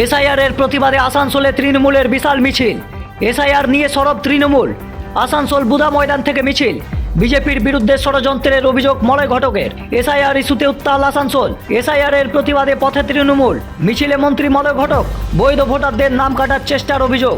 SIR এর প্রতিবাদে আসানসোলে তৃণমূলের বিশাল মিছিল। এসআইআর নিয়ে সরব তৃণমূল। আসানসোল বুধা ময়দান থেকে মিছিল। বিজেপির বিরুদ্ধে ষড়যন্ত্রের অভিযোগ মলয় ঘটকের। এসআইআর ইস্যুতে উত্তাল আসানসোল। এসআইআর এর প্রতিবাদে পথে তৃণমূল। মিছিলে মন্ত্রী মলয় ঘটক। বৈধ ভোটারদের নাম কাটার চেষ্টার অভিযোগ।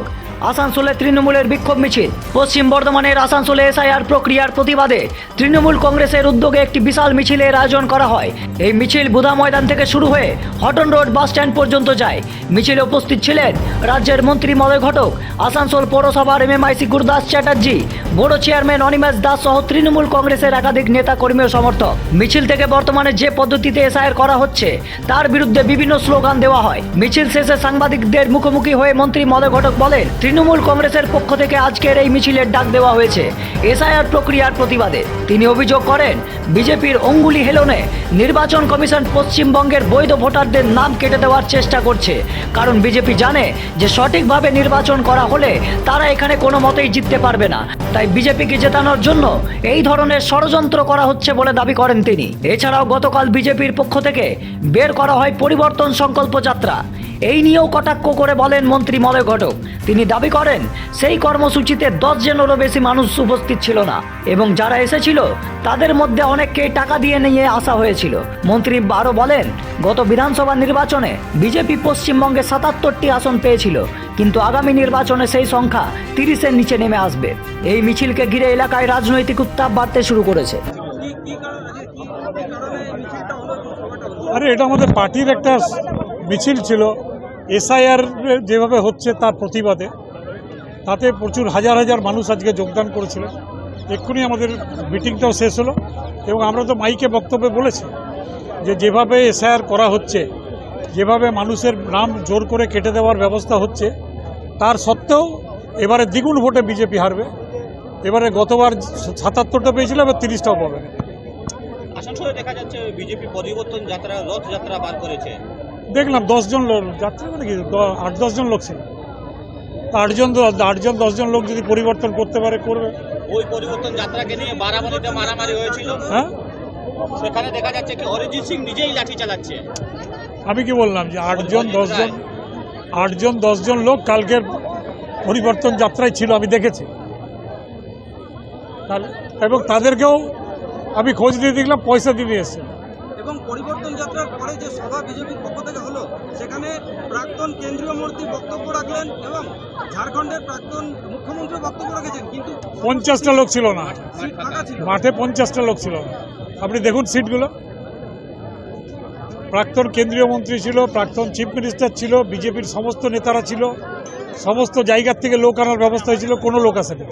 আসানসোলে তৃণমূলের বিক্ষোভ মিছিল। পশ্চিম বর্ধমানের আসানসোলে এসআইআর প্রক্রিয়ার প্রতিবাদে তৃণমূল কংগ্রেসের উদ্যোগে একটি বিশাল মিছিলের আয়োজন করা হয়। এই মিছিল বুধা ময়দান থেকে শুরু হয়ে হটন রোড বাস স্ট্যান্ড পর্যন্ত যায়। মিছিলে উপস্থিত ছিলেন রাজ্যের মন্ত্রী মলয় ঘটক, আসানসোল পৌরসভার MMIC Gurdas Chatterjee, board chairman Animesh Das সহ তৃণমূল কংগ্রেসের একাধিক নেতা কর্মী ও সমর্থক। মিছিল থেকে বর্তমানে যে পদ্ধতিতে এসআইআর করা হচ্ছে তার বিরুদ্ধে বিভিন্ন স্লোগান দেওয়া হয়। মিছিল শেষে সাংবাদিকদের মুখোমুখি হয়ে মন্ত্রী মলয় ঘটক বলেন, তৃণমূল কংগ্রেসের পক্ষ থেকে আজকের এই মিছিলের ডাক দেওয়া হয়েছে এসআইআর প্রক্রিয়ার প্রতিবাদে। তিনি অভিযোগ করেন, বিজেপির অঙ্গুলি হেলনে নির্বাচন কমিশন পশ্চিমবঙ্গের বৈধ ভোটারদের নাম কেটে দেওয়ার চেষ্টা করছে। কারণ বিজেপি জানে যে সঠিকভাবে নির্বাচন করা হলে তারা এখানে কোনো মতেই জিততে পারবে না। তাই বিজেপিকে জেতানোর জন্য এই ধরনের ষড়যন্ত্র করা হচ্ছে বলে দাবি করেন তিনি। এছাড়াও গতকাল বিজেপির পক্ষ থেকে বের করা হয় পরিবর্তন সংকল্প যাত্রা। এই নিয়েও কটাক্ষ করে বলেন মন্ত্রী মলয় ঘটক। তিনি দাবি করেন, সেই কর্মসূচিতে 10 জনেরও বেশি মানুষ উপস্থিত ছিল না এবং যারা এসেছিল তাদের মধ্যে অনেককেই টাকা দিয়ে নিয়ে আসা হয়েছিল। মন্ত্রী আরও বলেন, গত বিধানসভা নির্বাচনে বিজেপি পশ্চিমবঙ্গে 77টি আসন পেয়েছিল, কিন্তু আগামী নির্বাচনে সেই সংখ্যা 30-এর নিচে নেমে আসবে। এই মিছিলকে ঘিরে এলাকায় রাজনৈতিক উত্তাপ বাড়তে শুরু করেছে। আরে এটা আমাদের পার্টির একটা মিছিল ছিল, এসআইআর যেভাবে হচ্ছে তার প্রতিবাদে। তাতে প্রচুর হাজার হাজার মানুষ আজকে যোগদান করেছিলেন। এক্ষুনি আমাদের মিটিংটাও শেষ হলো এবং আমরা তো মাইকে বক্তব্যে বলেছি যে যেভাবে এসআইআর করা হচ্ছে, যেভাবে মানুষের নাম জোর করে কেটে দেওয়ার ব্যবস্থা হচ্ছে, তার সত্ত্বেও এবারে দ্বিগুণ ভোটে বিজেপি হারবে। এবারে গতবার 77টা পেয়েছিল, এবার 30টাও পাবে। আসানসোলে দেখা যাচ্ছে বিজেপি পরিবর্তন যাত্রা, রথযাত্রা বার করেছে। দেখলাম 10 জন লোক যাত্রা, মানে কি 8-10 জন লোক ছিল। 8-10 লোক যদি পরিবর্তন করতে পারে, করবে। ওই পরিবর্তন যাত্রাকে নিয়ে বারামতিতে মারামারি হয়েছিল। হ্যাঁ, সেখানে দেখা যাচ্ছে কি অরিজিৎ সিং নিজেই লাঠি চালাচ্ছে। আমি কি বললাম যে 8-10 জন লোক কালকের পরিবর্তন যাত্রায় ছিল, আমি দেখেছি। এবং তাদেরকেও আমি খোঁজ দিয়ে দেখলাম পয়সা দিয়ে এসছে। এবং পরিবর্তন যাত্রার পরে যে সভা বিজেপির পক্ষ থেকে হলো, সেখানে প্রাক্তন কেন্দ্রীয় মন্ত্রী বক্তব্য রাখলেন এবং ঝাড়খণ্ডের প্রাক্তন মুখ্যমন্ত্রী বক্তব্য রেখেছেন, কিন্তু 50টা লোক ছিল না সিট ফাঁকা ছিল। মাঠে, 50টা লোক ছিল না। আপনি দেখুন সিটগুলো। প্রাক্তন কেন্দ্রীয় মন্ত্রী ছিল, প্রাক্তন চিফ মিনিস্টার ছিল, বিজেপির সমস্ত নেতারা ছিল, সমস্ত জায়গার থেকে লোক আনার ব্যবস্থা হয়েছিল, কোনো লোক আসেনি।